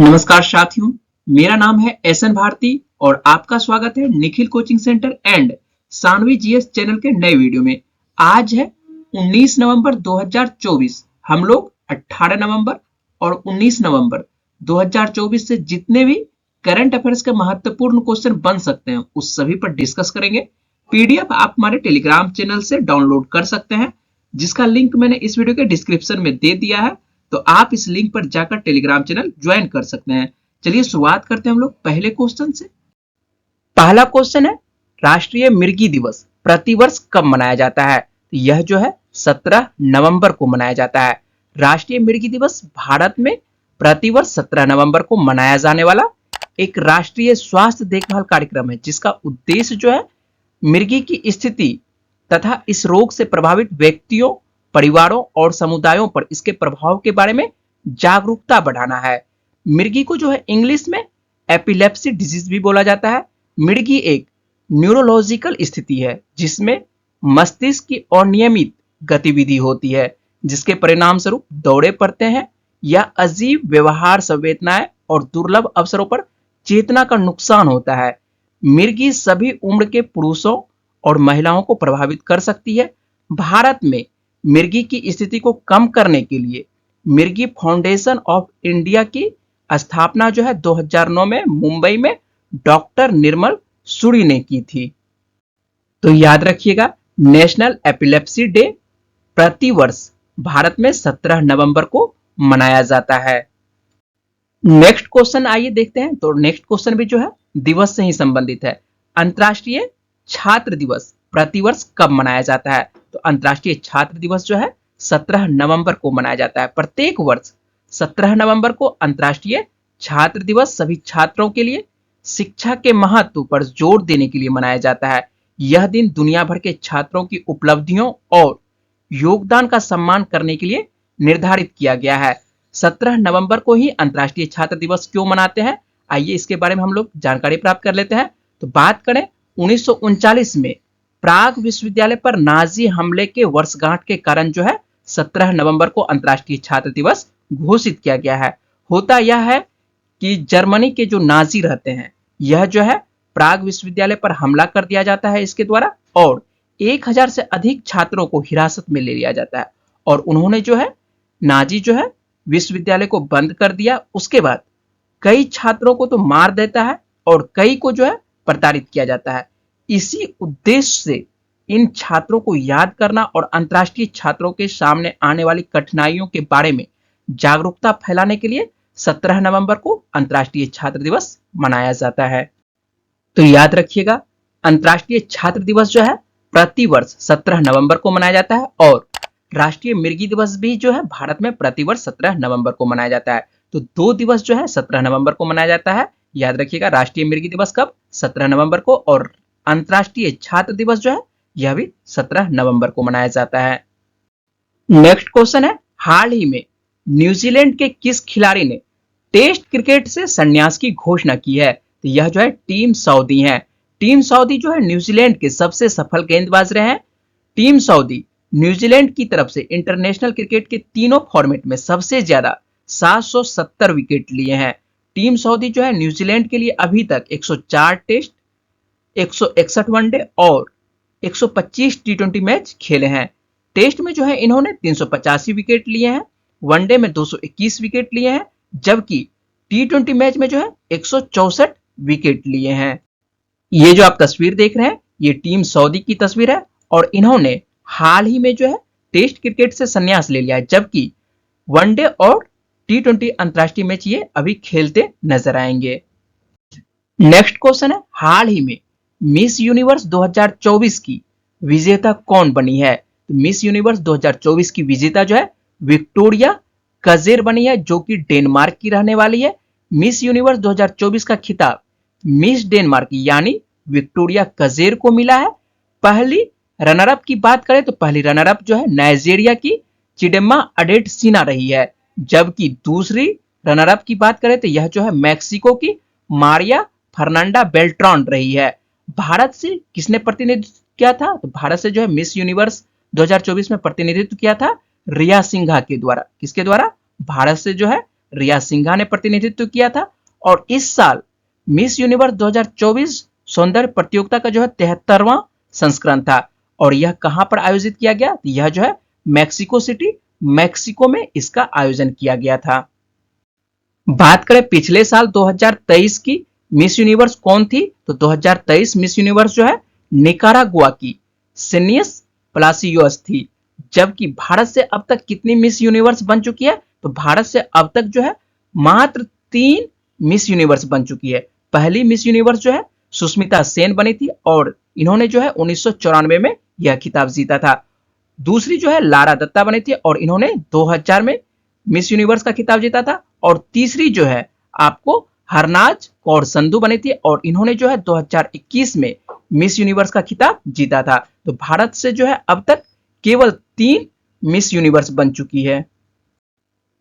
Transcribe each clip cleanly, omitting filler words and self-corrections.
नमस्कार साथियों, मेरा नाम है एसएन भारती और आपका स्वागत है Nikhil coaching centre and Saanvi GS channel के नए वीडियो में। आज है 19 नवंबर 2024। हम लोग 18 नवंबर और 19 नवंबर 2024 से जितने भी करंट अफेयर्स के महत्वपूर्ण क्वेश्चन बन सकते हैं उस सभी पर डिस्कस करेंगे। पीडीएफ आप हमारे टेलीग्राम चैनल से डाउनलोड कर सकते हैं, जिसका लिंक मैंने इस वीडियो के डिस्क्रिप्शन में दे दिया है, तो आप इस लिंक पर जाकर टेलीग्राम चैनल ज्वाइन कर सकते हैं। चलिए शुरुआत करते हैं हम लोग पहले क्वेश्चन से। पहला क्वेश्चन है, राष्ट्रीय मिर्गी दिवस प्रतिवर्ष कब मनाया जाता है? तो यह जो है 17 नवंबर को मनाया जाता है। राष्ट्रीय मिर्गी दिवस भारत में प्रतिवर्ष 17 नवंबर को मनाया जाने वाला एक राष्ट्रीय स्वास्थ्य देखभाल कार्यक्रम है, जिसका उद्देश्य जो है मिर्गी की स्थिति तथा इस रोग से प्रभावित व्यक्तियों, परिवारों और समुदायों पर इसके प्रभाव के बारे में जागरूकता बढ़ाना है। मिर्गी को जो है इंग्लिश में एपिलेप्सी डिजीज भी बोला जाता है। मिर्गी एक न्यूरोलॉजिकल स्थिति है जिसमें मस्तिष्क की अनियमित गतिविधि होती है, जिसके परिणाम स्वरूप दौरे पड़ते हैं या अजीब व्यवहार, संवेदनाएं और दुर्लभ अवसरों पर चेतना का नुकसान होता है। मिर्गी सभी उम्र के पुरुषों और महिलाओं को प्रभावित कर सकती है। भारत में मिर्गी की स्थिति को कम करने के लिए मिर्गी फाउंडेशन ऑफ इंडिया की स्थापना जो है 2009 में मुंबई में डॉक्टर निर्मल सूरी ने की थी। तो याद रखिएगा, नेशनल एपिलेप्सी डे प्रतिवर्ष भारत में 17 नवंबर को मनाया जाता है। नेक्स्ट क्वेश्चन आइए देखते हैं। तो नेक्स्ट क्वेश्चन भी जो है दिवस से ही संबंधित है। अंतर्राष्ट्रीय छात्र दिवस प्रतिवर्ष कब मनाया जाता है? तो अंतर्राष्ट्रीय छात्र दिवस जो है 17 नवंबर को मनाया जाता है। प्रत्येक वर्ष 17 नवंबर को अंतर्राष्ट्रीय छात्र दिवस सभी छात्रों के लिए शिक्षा के महत्व पर जोर देने के लिए मनाया जाता है। यह दिन दुनिया भर के छात्रों की उपलब्धियों और योगदान का सम्मान करने के लिए निर्धारित किया गया है। 17 नवंबर को ही अंतर्राष्ट्रीय छात्र दिवस क्यों मनाते हैं, आइए इसके बारे में हम लोग जानकारी प्राप्त कर लेते हैं। तो बात करें, 1939 में प्राग विश्वविद्यालय पर नाजी हमले के वर्षगांठ के कारण जो है 17 नवंबर को अंतर्राष्ट्रीय छात्र दिवस घोषित किया गया है। होता यह है कि जर्मनी के जो नाजी रहते हैं, यह जो है प्राग विश्वविद्यालय पर हमला कर दिया जाता है इसके द्वारा, और 1000 से अधिक छात्रों को हिरासत में ले लिया जाता है और उन्होंने जो है नाजी जो है विश्वविद्यालय को बंद कर दिया। उसके बाद कई छात्रों को तो मार देता है और कई को जो है प्रताड़ित किया जाता है। इसी उद्देश्य से इन छात्रों को याद करना और अंतर्राष्ट्रीय छात्रों के सामने आने वाली कठिनाइयों के बारे में जागरूकता फैलाने के लिए 17 नवंबर को अंतर्राष्ट्रीय छात्र दिवस मनाया जाता है। तो याद रखिएगा, अंतर्राष्ट्रीय छात्र दिवस जो है प्रतिवर्ष 17 नवंबर को मनाया जाता है और राष्ट्रीय मिर्गी दिवस भी जो है भारत में प्रतिवर्ष 17 नवंबर को मनाया जाता है। तो दो दिवस जो है 17 नवंबर को मनाया जाता है। याद रखिएगा, राष्ट्रीय मिर्गी दिवस कब? 17 नवंबर को, और अंतर्राष्ट्रीय छात्र दिवस जो है यह भी 17 नवंबर को मनाया जाता है। नेक्स्ट क्वेश्चन है, हाल ही में न्यूजीलैंड के किस खिलाड़ी ने टेस्ट क्रिकेट से संन्यास की घोषणा की है? तो यह जो है टीम सऊदी है। टीम सऊदी जो है न्यूजीलैंड के सबसे सफल गेंदबाज रहे हैं। टीम सऊदी न्यूजीलैंड की तरफ से इंटरनेशनल क्रिकेट के तीनों फॉर्मेट में सबसे ज्यादा 770 विकेट लिए हैं। टीम सऊदी जो है न्यूजीलैंड के लिए अभी तक 104 टेस्ट, 161 वनडे और 125 टी20 मैच खेले हैं। टेस्ट में जो है इन्होंने 385 विकेट लिए हैं, वनडे में 221 विकेट लिए हैं, जबकि टी20 मैच में जो है 164 विकेट लिए हैं। ये जो आप तस्वीर देख रहे हैं, ये टीम सऊदी की तस्वीर है और इन्होंने हाल ही में जो है टेस्ट क्रिकेट से संन्यास ले लिया है, जबकि वनडे और टी20 अंतरराष्ट्रीय मैच ये अभी खेलते नजर आएंगे। नेक्स्ट क्वेश्चन है, हाल ही में मिस यूनिवर्स 2024 की विजेता कौन बनी है? तो मिस यूनिवर्स 2024 की विजेता जो है विक्टोरिया कजेर बनी है, जो कि डेनमार्क की रहने वाली है। मिस यूनिवर्स 2024 का खिताब मिस डेनमार्क यानी विक्टोरिया कजेर को मिला है। पहली रनरअप की बात करें तो पहली रनरअप जो है नाइजीरिया की चिडेम्मा अडेटसिना रही है, जबकि दूसरी रनरअप की बात करें तो यह जो है मैक्सिको की मारिया फर्नांडा बेल्ट्रॉन रही है। भारत से किसने प्रतिनिधित्व किया था? तो भारत से जो है मिस यूनिवर्स 2024 में प्रतिनिधित्व किया था रिया सिंघा के द्वारा। किसके द्वारा? भारत से जो है रिया सिंघा ने प्रतिनिधित्व किया था। और इस साल मिस यूनिवर्स 2024 सौंदर्य प्रतियोगिता का जो है 73वां संस्करण था। और यह कहां पर आयोजित किया गया? यह जो है मैक्सिको सिटी, मैक्सिको में इसका आयोजन किया गया था। बात करें पिछले साल 2023 की मिस यूनिवर्स कौन थी, तो 2023 मिस यूनिवर्स जो है निकारागुआ की सेनियस प्लासियोस थी। जबकि भारत से अब तक कितनी मिस यूनिवर्स बन चुकी है, तो भारत से अब तक जो है मात्र 3 मिस यूनिवर्स बन चुकी है। पहली मिस यूनिवर्स जो है सुष्मिता सेन बनी थी और इन्होंने जो है 1994 में यह खिताब जीता था। दूसरी जो है लारा दत्ता बनी थी और इन्होंने 2000 में मिस यूनिवर्स का खिताब जीता था। और तीसरी जो है आपको हरनाज कौर संधू बनी थी और इन्होंने जो है 2021 में मिस यूनिवर्स का खिताब जीता था। तो भारत से जो है अब तक केवल 3 मिस यूनिवर्स बन चुकी है।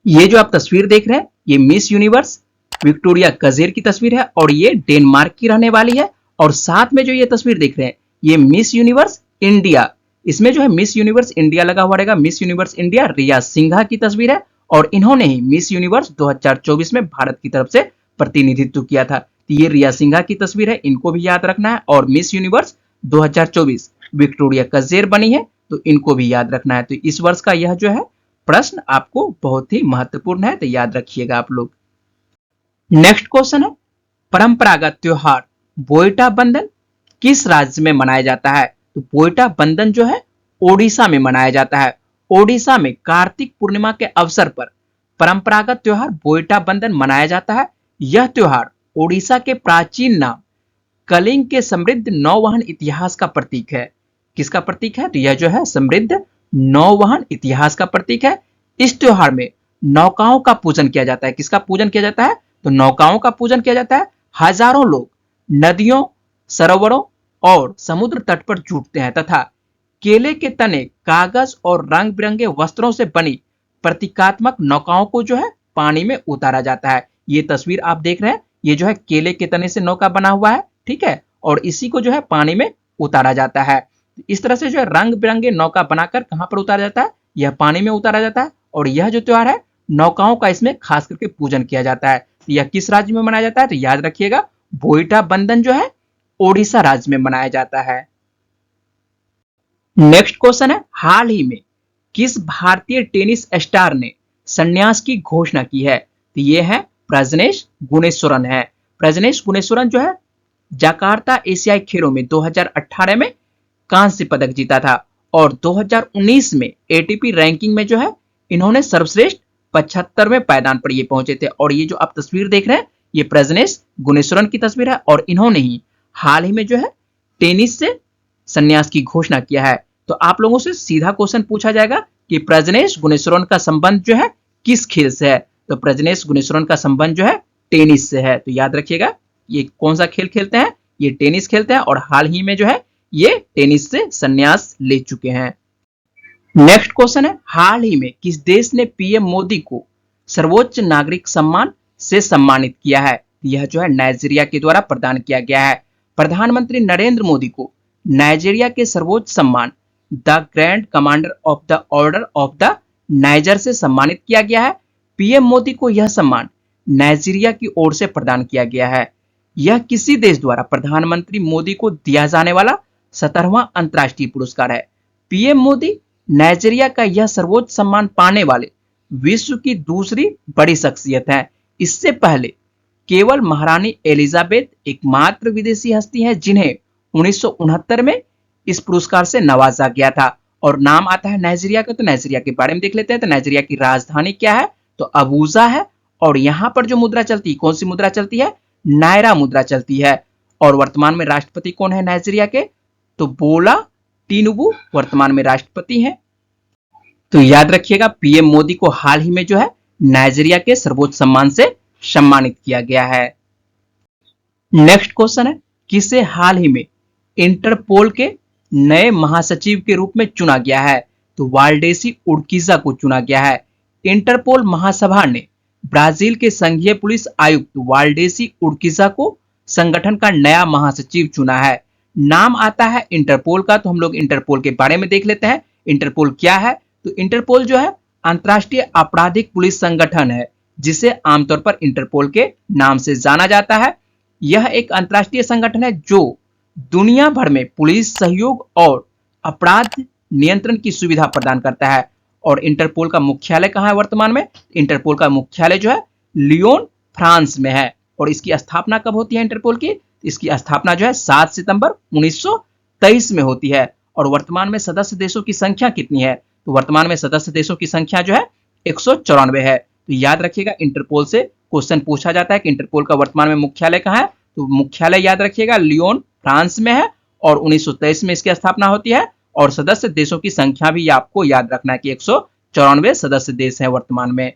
ये जो आप तस्वीर देख रहे हैं ये मिस यूनिवर्स विक्टोरिया कजेर की तस्वीर है और ये डेनमार्क की रहने वाली है। और साथ में जो ये तस्वीर देख रहे हैं ये मिस यूनिवर्स इंडिया, इसमें जो है मिस यूनिवर्स इंडिया लगा हुआ रहेगा। मिस यूनिवर्स इंडिया रिया सिंघा की तस्वीर है और इन्होंने ही मिस यूनिवर्स 2024 में भारत की तरफ से प्रतिनिधित्व किया था। तो ये रिया सिंघा की तस्वीर है, इनको भी याद रखना है। और मिस यूनिवर्स 2024 विक्टोरिया कजेर बनी है, तो इनको भी याद रखना है। तो इस वर्ष का यह जो है प्रश्न आपको बहुत ही महत्वपूर्ण है, तो याद रखिएगा आप लोग। नेक्स्ट क्वेश्चन है, परंपरागत त्योहार बोईटा बंधन किस राज्य में मनाया जाता है? तो बोईटा बंधन जो है ओडिशा में मनाया जाता है। ओडिशा में कार्तिक पूर्णिमा के अवसर पर परंपरागत त्योहार बोईटा बंधन मनाया जाता है। यह त्योहार ओडिशा के प्राचीन नाम कलिंग के समृद्ध नौवहन इतिहास का प्रतीक है। किसका प्रतीक है? तो यह जो है समृद्ध नौवहन इतिहास का प्रतीक है। इस त्योहार में नौकाओं का पूजन किया जाता है। किसका पूजन किया जाता है? तो नौकाओं का पूजन किया जाता है। हजारों लोग नदियों, सरोवरों और समुद्र तट पर जुटते हैं तथा केले के तने, कागज और रंग बिरंगे वस्त्रों से बनी प्रतीकात्मक नौकाओं को जो है पानी में उतारा जाता है। ये तस्वीर आप देख रहे हैं, ये जो है केले के तने से नौका बना हुआ है, ठीक है, और इसी को जो है पानी में उतारा जाता है। इस तरह से जो है रंग बिरंगे नौका बनाकर कहां पर उतारा जाता है? यह पानी में उतारा जाता है। और यह जो त्योहार है नौकाओं का इसमें खास करके पूजन किया जाता है। यह किस राज्य में मनाया जाता है? तो याद रखिएगा बोईटा बंधन जो है ओडिशा राज्य में मनाया जाता है। नेक्स्ट क्वेश्चन है, हाल ही में किस भारतीय टेनिस स्टार ने संन्यास की घोषणा की है? तो यह है प्रजनेश गुणेश्वरन है। प्रजनेश गुणेश्वरन जो है जकार्ता एशियाई खेलों में 2018 में कांस्य पदक जीता था और 2019 में एटीपी रैंकिंग में जो है इन्होंने सर्वश्रेष्ठ 75वें पायदान पर ये पहुंचे थे। और ये जो आप तस्वीर देख रहे हैं ये प्रजनेश गुणेश्वरन की तस्वीर है और इन्होंने ही हाल ही में जो है टेनिस से संन्यास की घोषणा किया है। तो आप लोगों से सीधा क्वेश्चन पूछा जाएगा कि प्रजनेश गुणेश्वरन का संबंध जो है किस खेल से है? तो प्रजनेश गुणेश्वरन का संबंध जो है टेनिस से है। तो याद रखिएगा ये कौन सा खेल खेलते हैं? ये टेनिस खेलते हैं और हाल ही में जो है ये टेनिस से संन्यास ले चुके हैं। नेक्स्ट क्वेश्चन है, हाल ही में किस देश ने पीएम मोदी को सर्वोच्च नागरिक सम्मान से सम्मानित किया है? यह जो है नाइजीरिया के द्वारा प्रदान किया गया है। प्रधानमंत्री नरेंद्र मोदी को नाइजीरिया के सर्वोच्च सम्मान the grand commander of the order of the niger से सम्मानित किया गया है। पीएम मोदी को यह सम्मान नाइजीरिया की ओर से प्रदान किया गया है। यह किसी देश द्वारा प्रधानमंत्री मोदी को दिया जाने वाला 17वां अंतर्राष्ट्रीय पुरस्कार है। पीएम मोदी नाइजीरिया का यह सर्वोच्च सम्मान पाने वाले विश्व की दूसरी बड़ी शख्सियत है। इससे पहले केवल महारानी एलिजाबेथ एकमात्र विदेशी हस्ती है जिन्हें 1969 में इस पुरस्कार से नवाजा गया था। और नाम आता है नाइजीरिया का, तो नाइजीरिया के बारे में देख लेते हैं। तो नाइजीरिया की राजधानी क्या है? तो अबूजा है। और यहां पर जो मुद्रा चलती है, कौन सी मुद्रा चलती है? नायरा मुद्रा चलती है। और वर्तमान में राष्ट्रपति कौन है नाइजीरिया के? तो बोला टिनुबू वर्तमान में राष्ट्रपति हैं। तो याद रखिएगा पीएम मोदी को हाल ही में जो है नाइजीरिया के सर्वोच्च सम्मान से सम्मानित किया गया है। नेक्स्ट क्वेश्चन है, किसे हाल ही में इंटरपोल के नए महासचिव के रूप में चुना गया है? तो वाल्डेसी उर्किजा को चुना गया है। इंटरपोल महासभा ने ब्राजील के संघीय पुलिस आयुक्त वाल्डेसी उर्किजा को संगठन का नया महासचिव चुना है। नाम आता है इंटरपोल का, तो हम लोग इंटरपोल के बारे में देख लेते हैं। इंटरपोल क्या है? तो इंटरपोल जो है अंतरराष्ट्रीय आपराधिक पुलिस संगठन है जिसे आमतौर पर इंटरपोल के नाम से जाना जाता है। यह एक अंतर्राष्ट्रीय संगठन है जो दुनिया भर में पुलिस सहयोग और अपराध नियंत्रण की सुविधा प्रदान करता है। और इंटरपोल का मुख्यालय कहाँ है वर्तमान में? इंटरपोल का मुख्यालय जो है लियोन, फ्रांस में है। और इसकी स्थापना कब होती है इंटरपोल की? इसकी स्थापना जो है 7 सितंबर 1923 में होती है। और वर्तमान में सदस्य देशों की संख्या कितनी है? तो वर्तमान में सदस्य देशों की संख्या जो है 194 है। तो याद रखिएगा, इंटरपोल से क्वेश्चन पूछा जाता है कि इंटरपोल का वर्तमान में मुख्यालय कहाँ है, तो मुख्यालय याद रखिएगा लियोन, फ्रांस में है। और 1923 में इसकी स्थापना होती है। और सदस्य देशों की संख्या भी आपको याद रखना है कि 194 सदस्य देश हैं वर्तमान में।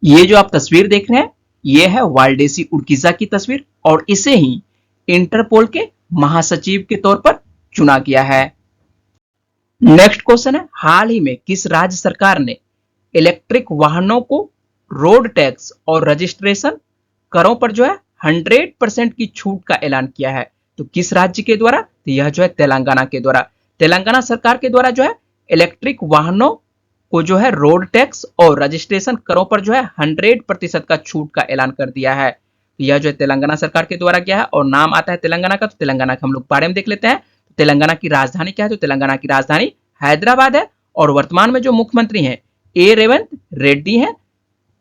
ये जो आप तस्वीर देख रहे हैं, ये है वाल्डेसी उर्किजा की तस्वीर, और इसे ही इंटरपोल के महासचिव के तौर पर चुना गया है। नेक्स्ट क्वेश्चन है, हाल ही में किस राज्य सरकार ने इलेक्ट्रिक वाहनों को रोड टैक्स और रजिस्ट्रेशन करों पर जो है 100% की छूट का ऐलान किया है? तो किस राज्य के द्वारा? तो यह जो है तेलंगाना के द्वारा। तेलंगाना सरकार के द्वारा जो है इलेक्ट्रिक वाहनों को जो है रोड टैक्स और रजिस्ट्रेशन करों पर जो है 100% का छूट का ऐलान कर दिया है। तो यह जो है तेलंगाना सरकार के द्वारा किया है। और नाम आता है तेलंगाना का, तो तेलंगाना का हम लोग बारे में देख लेते हैं। तेलंगाना की राजधानी क्या है? तो तेलंगाना की राजधानी हैदराबाद है। और वर्तमान में जो मुख्यमंत्री हैं ए रेवंत रेड्डी हैं।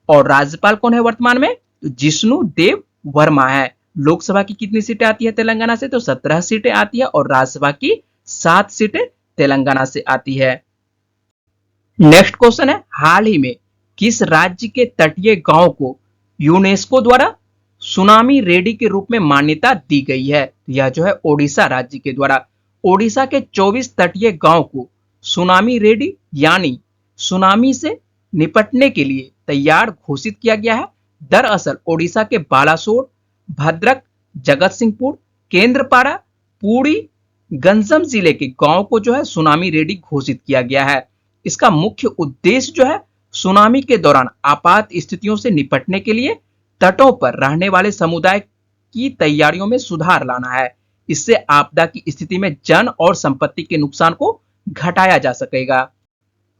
और राज्यपाल कौन है वर्तमान में? तो जिष्णु देव वर्मा है। लोकसभा की कितनी सीटें आती है तेलंगाना से? तो 17 सीटें आती है। और राज्यसभा की 7 सीटें तेलंगाना से आती है। नेक्स्ट क्वेश्चन है, हाल ही में किस राज्य के तटीय गांव को यूनेस्को द्वारा सुनामी रेडी के रूप में मान्यता दी गई है? यह जो है ओडिशा राज्य के द्वारा। ओडिशा के 24 तटीय गांव को सुनामी रेडी यानी सुनामी से निपटने के लिए तैयार घोषित किया गया है। दरअसल ओडिशा के बालासोर, भद्रक, जगत सिंहपुर, केंद्रपाड़ा, पुरी, गंजम जिले के गांव को जो है सुनामी रेडी घोषित किया गया है। इसका मुख्य उद्देश्य जो है सुनामी के दौरान आपात स्थितियों से निपटने के लिए तटों पर रहने वाले समुदाय की तैयारियों में सुधार लाना है। इससे आपदा की स्थिति में जन और संपत्ति के नुकसान को घटाया जा सकेगा।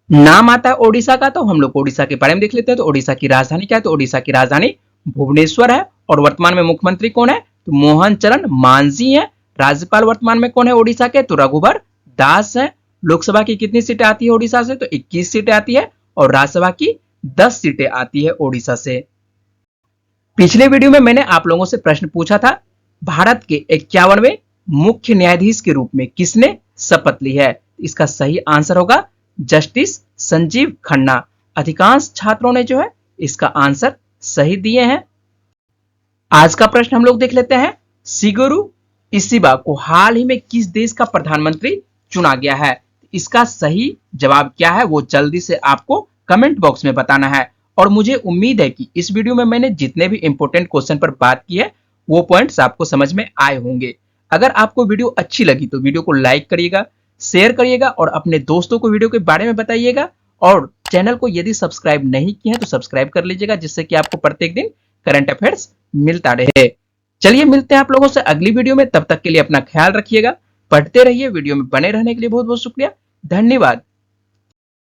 नाम आता है ओडिशा का, तो हम लोग ओडिशा के बारे में देख लेते हैं। तो ओडिशा की राजधानी क्या है? तो ओडिशा की राजधानी भुवनेश्वर है। और वर्तमान में मुख्यमंत्री कौन है? तो मोहन चरण मांझी है। राज्यपाल वर्तमान में कौन है ओडिशा के? तो रघुवर दास है। लोकसभा की कितनी सीटें आती है ओडिशा से? तो 21 सीटें आती है। और राज्यसभा की 10 सीटें आती है ओडिशा से। पिछले वीडियो में मैंने आप लोगों से प्रश्न पूछा था, भारत के 51वें मुख्य न्यायाधीश के रूप में किसने शपथ ली है? इसका सही आंसर होगा जस्टिस संजीव खन्ना। अधिकांश छात्रों ने जो है इसका आंसर सही दिए हैं। आज का प्रश्न हम लोग देख लेते हैं, शिगेरू इशिबा को हाल ही में किस देश का प्रधानमंत्री चुना गया है? इसका सही जवाब क्या है वो जल्दी से आपको कमेंट बॉक्स में बताना है। और मुझे उम्मीद है कि इस वीडियो में मैंने जितने भी इंपॉर्टेंट क्वेश्चन पर बात की है वो पॉइंट्स आपको समझ में आए होंगे। अगर आपको वीडियो अच्छी लगी तो वीडियो को लाइक करिएगा, शेयर करिएगा और अपने दोस्तों को वीडियो के बारे में बताइएगा। और चैनल को यदि सब्सक्राइब नहीं किए हैं तो सब्सक्राइब कर लीजिएगा, जिससे कि आपको प्रत्येक दिन करंट अफेयर्स मिलता रहे। चलिए मिलते हैं आप लोगों से अगली वीडियो में। तब तक के लिए अपना ख्याल रखिएगा, पढ़ते रहिए। वीडियो में बने रहने के लिए बहुत बहुत शुक्रिया, धन्यवाद।